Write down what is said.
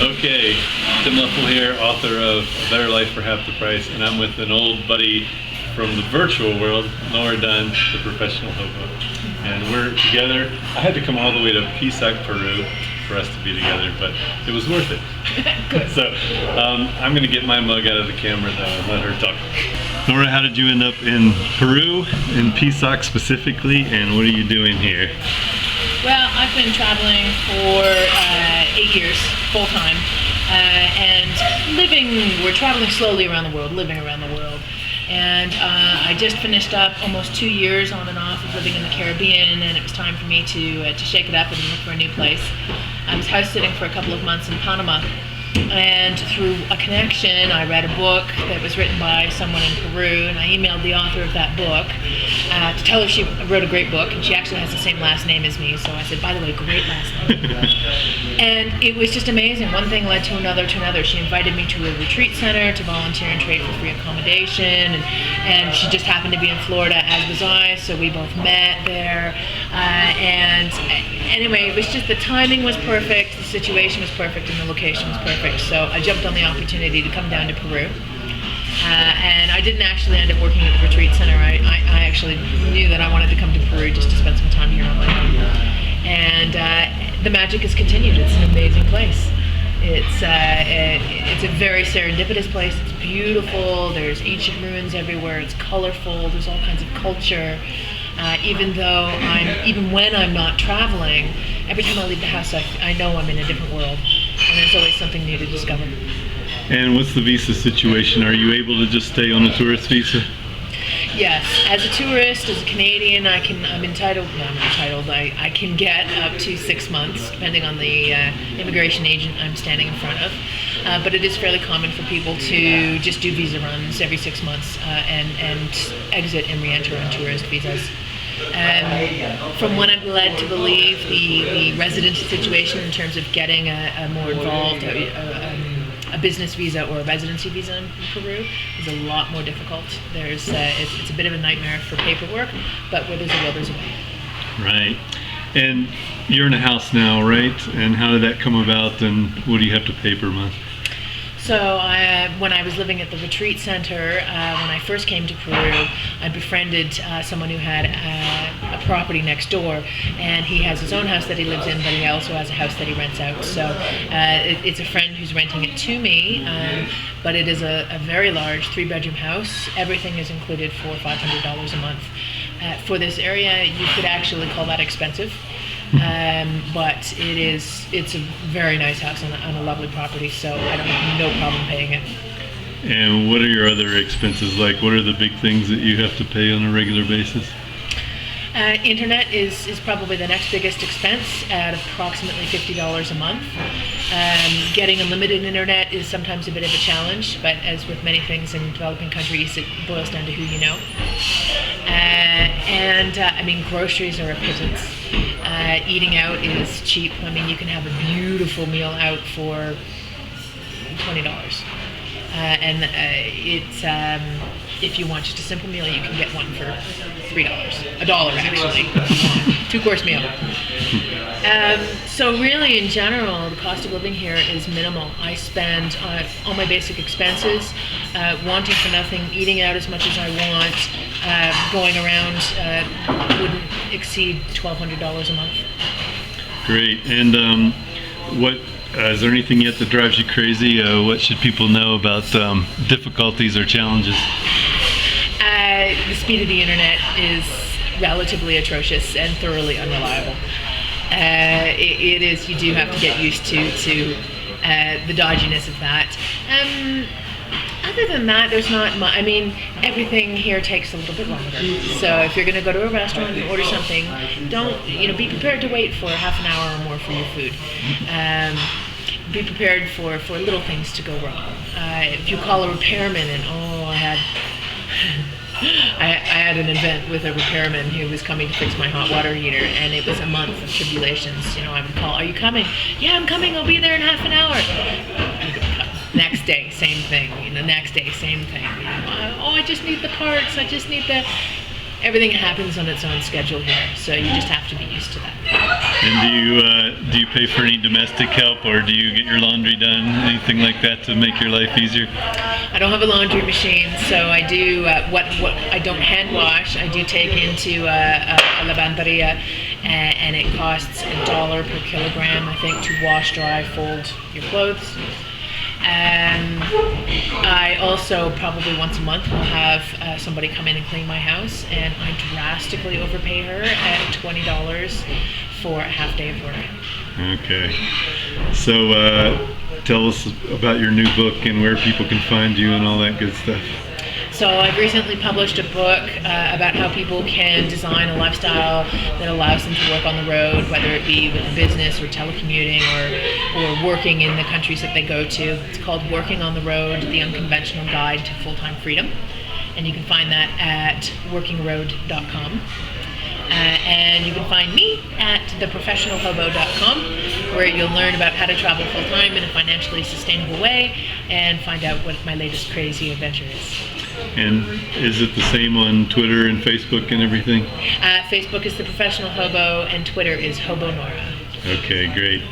Okay, Tim Leffel here, author of A Better Life for Half the Price, and I'm with an old buddy from the virtual world, Laura Dunn, the professional hobo. And we're together. I had to come all the way to Pisac, Peru for us to be together, but it was worth it. So I'm going to get my mug out of the camera though and let her talk. Laura, how did you end up in Peru, in Pisac specifically, and what are you doing here? Well, I've been traveling for 8 years, full time, and we're traveling slowly around the world, living around the world. And I just finished up almost 2 years on and off of living in the Caribbean, and it was time for me to shake it up and look for a new place. I was house sitting for a couple of months in Panama, and through a connection, I read a book that was written by someone in Peru, and I emailed the author of that book to tell her she wrote a great book, and she actually has the same last name as me, so I said, by the way, great last name. And it was just amazing. One thing led to another to another. She invited me to a retreat center to volunteer and trade for free accommodation, and she just happened to be in Florida, as was I, so we both met there. And anyway, it was just the timing was perfect, the situation was perfect, and the location was perfect. So I jumped on the opportunity to come down to Peru. And I didn't actually end up working at the retreat center. I actually knew that I wanted to come to Peru just to spend some time here on my own. And the magic has continued. It's an amazing place. It's a very serendipitous place. It's beautiful. There's ancient ruins everywhere. It's colorful. There's all kinds of culture. Even when I'm not traveling, every time I leave the house, I know I'm in a different world, and there's always something new to discover. And what's the visa situation? Are you able to just stay on a tourist visa? Yes, as a tourist, as a Canadian, I can get up to 6 months, depending on the immigration agent I'm standing in front of. But it is fairly common for people to just do visa runs every 6 months and exit and re-enter on tourist visas. From what I'm led to believe, the resident situation in terms of getting a more involved a business visa or a residency visa in Peru is a lot more difficult. It's a bit of a nightmare for paperwork, but where there's a will, there's a way. Right. And you're in a house now, right? And how did that come about, and what do you have to pay per month? So when I was living at the retreat center, when I first came to Peru, I befriended someone who had a property next door, and he has his own house that he lives in, but he also has a house that he rents out. So it's a friend who's renting it to me, but it is a very large 3-bedroom house. Everything is included for $500 a month. For this area, you could actually call that expensive. But it's a very nice house on a lovely property, so I don't have no problem paying it. And what are your other expenses like? What are the big things that you have to pay on a regular basis? Internet is probably the next biggest expense at approximately $50 a month. Getting unlimited internet is sometimes a bit of a challenge, but as with many things in developing countries, it boils down to who you know. Groceries are a pittance. Eating out is cheap. I mean, you can have a beautiful meal out for $20. If you want just a simple meal, you can get one for $3. $1 actually. 2-course meal. So really, in general, the cost of living here is minimal. I spend all my basic expenses, wanting for nothing, eating out as much as I want, going around wouldn't exceed $1,200 a month. Great. And is there anything yet that drives you crazy? What should people know about difficulties or challenges? The speed of the internet is relatively atrocious and thoroughly unreliable. It is. You do have to get used to the dodginess of that. Other than that, there's not much. I mean, everything here takes a little bit longer. So if you're going to go to a restaurant and order something, be prepared to wait for half an hour or more for your food. Be prepared for little things to go wrong. If you call a repairman and I had an event with a repairman who was coming to fix my hot water heater, and it was a month of tribulations. I would call, "Are you coming?" "Yeah, I'm coming. I'll be there in half an hour." Next day, same thing. Next day, same thing. "Oh, I just need the parts. I just need the..." everything happens on its own schedule here, so you just have to be used to that. And do you pay for any domestic help, or do you get your laundry done, anything like that, to make your life easier? I don't have a laundry machine, so I do what I don't hand wash. I do take into a lavanderia, and it costs $1 per kilogram, I think, to wash, dry, fold your clothes. I also probably once a month will have somebody come in and clean my house, and I drastically overpay her at $20 for a half day of work. Okay. So tell us about your new book and where people can find you and all that good stuff. So I've recently published a book about how people can design a lifestyle that allows them to work on the road, whether it be with business or telecommuting or working in the countries that they go to. It's called Working on the Road, The Unconventional Guide to Full-Time Freedom. And you can find that at workingroad.com. And you can find me at theprofessionalhobo.com, where you'll learn about how to travel full-time in a financially sustainable way and find out what my latest crazy adventure is. And is it the same on Twitter and Facebook and everything? Facebook is The Professional Hobo, and Twitter is Hobo Nora. Okay, great.